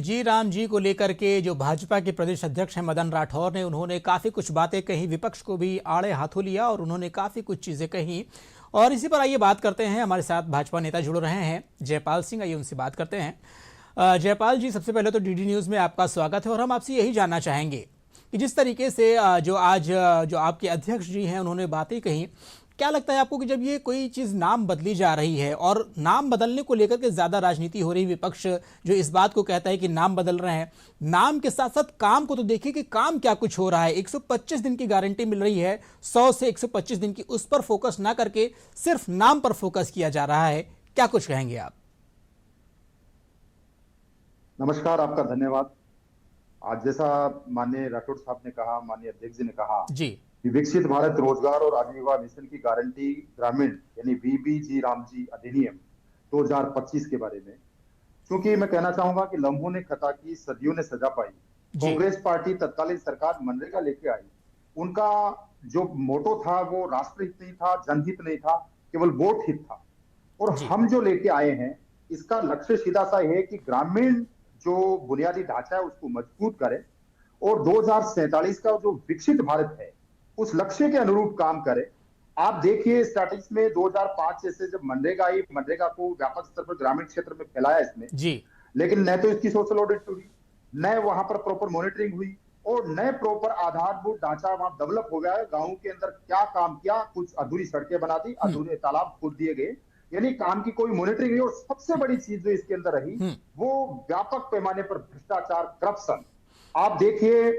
जी राम जी को लेकर के जो भाजपा के प्रदेश अध्यक्ष हैं मदन राठौर ने उन्होंने काफ़ी कुछ बातें कही, विपक्ष को भी आड़े हाथों लिया और उन्होंने काफ़ी कुछ चीज़ें कही। और इसी पर आइए बात करते हैं, हमारे साथ भाजपा नेता जुड़ रहे हैं जयपाल सिंह, आइए उनसे बात करते हैं। जयपाल जी, सबसे पहले तो डीडी न्यूज़ में आपका स्वागत है और हम आपसे यही जानना चाहेंगे कि जिस तरीके से जो आज जो आपके अध्यक्ष जी हैं उन्होंने बातें कही, क्या लगता है आपको कि जब ये कोई चीज़ नाम बदली जा रही है और नाम बदलने को लेकर के ज़्यादा राजनीति हो रही, विपक्ष जो इस बात को कहता है कि नाम बदल रहे हैं, नाम के साथ साथ काम को तो देखिए कि काम क्या कुछ हो रहा है। 125 दिन की गारंटी मिल रही है, 100 से 125 दिन की, उस पर फोकस ना करके सिर्फ नाम पर फोकस किया जा रहा है। क्या कुछ कहेंगे आप? नमस्कार, आपका धन्यवाद। आज जैसा माननीय राठौड़ साहब ने कहा, माननीय अध्यक्ष जी ने कहा जी कि विकसित भारत रोजगार और आजीविका मिशन की गारंटी ग्रामीण यानी वीबीजी रामजी अधिनियम 2025 के बारे में, क्योंकि मैं कहना चाहूंगा कि लम्हों ने खता की, सदियों ने सजा पाई। कांग्रेस पार्टी तत्कालीन सरकार मनरेगा लेके आई, उनका जो मोटो था वो राष्ट्रहित नहीं था, जनहित नहीं था, केवल वोट हित था। और हम जो लेके आए हैं इसका लक्ष्य सीधा सा है कि ग्रामीण जो बुनियादी ढांचा है उसको मजबूत करें और 2047 का जो विकसित भारत है उस लक्ष्य के अनुरूप काम करे। आप देखिए स्टैटिस्टिक्स में 2005 जैसे जब मनरेगा आई, मनरेगा को व्यापक स्तर पर ग्रामीण क्षेत्र में फैलाया इसने जी, लेकिन न तो इसकी सोशल ऑडिट हुई, न वहां पर प्रॉपर मॉनिटरिंग हुई और न प्रॉपर आधारभूत ढांचा वहां डेवलप हो गया है। गांव के अंदर क्या काम किया, कुछ अधूरी सड़कें बना दी, अधूरे तालाब खोद दिए गए, यानी काम की कोई मॉनिटरिंग नहीं। और सबसे बड़ी चीज जो इसके अंदर रही वो व्यापक पैमाने पर भ्रष्टाचार, करप्शन। आप देखिए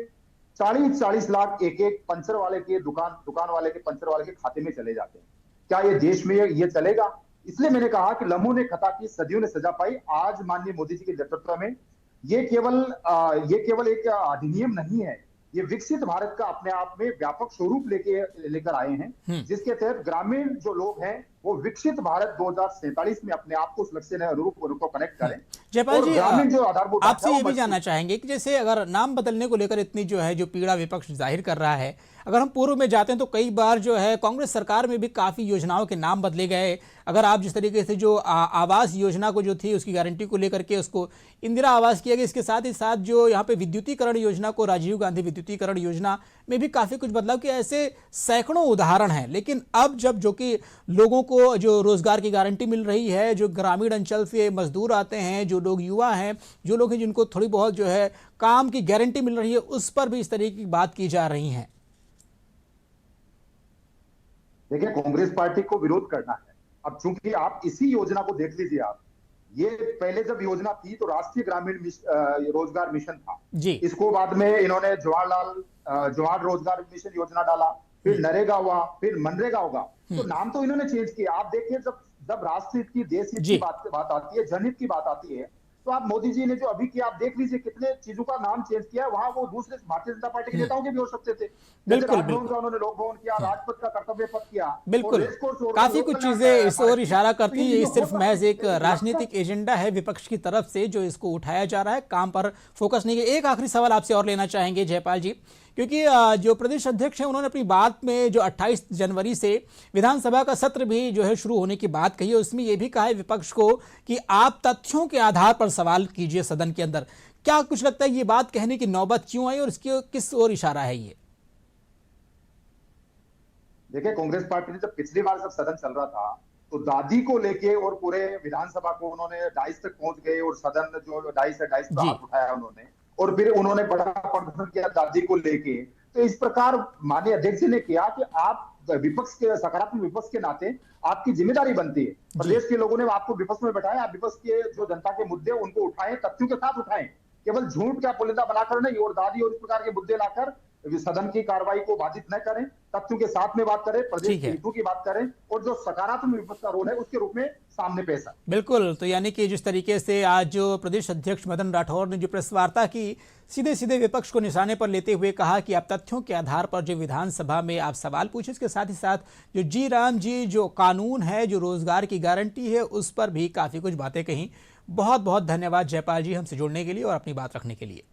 40-40 लाख एक एक पंचर वाले के दुकान वाले के, पंचर वाले के खाते में चले जाते हैं। क्या ये देश में ये चलेगा? इसलिए मैंने कहा कि लम्हों ने खता की, सदियों ने सजा पाई। आज माननीय मोदी जी के नेतृत्व में ये केवल एक अधिनियम नहीं है, ये विकसित भारत का अपने आप में व्यापक स्वरूप लेकर आए हैं, जिसके तहत ग्रामीण जो लोग हैं वो विकसित भारत 2047 में अपने आप को उस लक्ष्य अनुरूप उनको कनेक्ट करें। जयपाल जी, आपसे ये भी जानना चाहेंगे कि जैसे अगर नाम बदलने को लेकर इतनी जो पीड़ा विपक्ष जाहिर कर रहा है, अगर हम पूर्व में जाते हैं तो कई बार जो है कांग्रेस सरकार में भी काफ़ी योजनाओं के नाम बदले गए। अगर आप जिस तरीके से जो आवास योजना को जो थी उसकी गारंटी को लेकर के उसको इंदिरा आवास किया गया, इसके साथ ही साथ जो यहाँ पे विद्युतीकरण योजना को राजीव गांधी विद्युतीकरण योजना में भी काफ़ी कुछ बदलाव किया। ऐसे सैकड़ों उदाहरण हैं। लेकिन अब जब जो कि लोगों को जो रोजगार की गारंटी मिल रही है, जो ग्रामीण अंचल से मजदूर आते हैं, जो लोग युवा हैं, जो लोग हैं जिनको थोड़ी बहुत जो है काम की गारंटी मिल रही है, उस पर भी इस तरीके की बात की जा रही है। देखिए, कांग्रेस पार्टी को विरोध करना है। अब चूंकि आप इसी योजना को देख लीजिए, आप ये पहले जब योजना थी तो राष्ट्रीय ग्रामीण रोजगार मिशन था जी। इसको बाद में इन्होंने जवाहर रोजगार मिशन योजना डाला, फिर नरेगा हुआ, फिर मनरेगा होगा। तो नाम तो इन्होंने चेंज किया। आप देखिए जब राष्ट्र हित की, देश हित की बात आती है, जनहित की बात आती है, तो आप मोदी जी ने जो अभी किया, आप देख लीजिए कितने चीजों का नाम चेंज किया है। वहां वो दूसरे भारतीय जनता पार्टी के नेताओं के भी हो सकते थे। बिल्कुल, उन्होंने लोक भवन किया, राजपथ का कर्तव्य पथ किया, बिल्कुल काफी कुछ चीजें इस ओर इशारा करती है। ये सिर्फ महज एक राजनीतिक एजेंडा है विपक्ष की तरफ से जो इसको उठाया जा रहा है, काम पर फोकस नहीं है। एक आखिरी सवाल आपसे और लेना चाहेंगे जयपाल जी, क्योंकि जो प्रदेश अध्यक्ष हैं उन्होंने अपनी बात में जो 28 जनवरी से विधानसभा का सत्र भी जो है शुरू होने की बात कही है, उसमें यह भी कहा है विपक्ष को कि आप तथ्यों के आधार पर सवाल कीजिए सदन के अंदर। क्या कुछ लगता है ये बात कहने की नौबत क्यों आई और इसकी किस ओर इशारा है ये? देखिए, कांग्रेस पार्टी ने जब पिछली बार जब सदन चल रहा था तो दादी को लेके और पूरे विधानसभा को उन्होंने डाइस तक पहुंच गए और सदन जो डाइस है, डाइस पर हाथ उठाया उन्होंने और फिर उन्होंने बड़ा प्रदर्शन किया दादी को लेके। तो इस प्रकार माननीय अध्यक्ष जी ने किया कि आप विपक्ष के, सकारात्मक विपक्ष के नाते आपकी जिम्मेदारी बनती है, प्रदेश के लोगों ने आपको विपक्ष में बैठाया, आप विपक्ष के जो जनता के मुद्दे उनको उठाएं, तथ्यों के साथ उठाएं, केवल झूठ का पुलिंदा बनाकर नहीं और दादी और इस प्रकार के मुद्दे लाकर सदन की कार्रवाई को बाधित न करें, तथ्यों के साथ में बात करें, प्रदेश के हितों की बात करें और जो सकारात्मक विपक्ष का रोल है उसके रूप में सामने पेश आए। बिल्कुल, तो यानी कि जिस तरीके से आज जो प्रदेश अध्यक्ष मदन राठौर ने जो प्रेस वार्ता की, सीधे सीधे विपक्ष को निशाने पर लेते हुए कहा कि आप तथ्यों के आधार पर जो विधानसभा में आप सवाल पूछे, इसके साथ ही साथ जो जी राम जी जो कानून है, जो रोजगार की गारंटी है, उस पर भी काफी कुछ बातें कही। बहुत बहुत धन्यवाद जयपाल जी हमसे जुड़ने के लिए और अपनी बात रखने के लिए।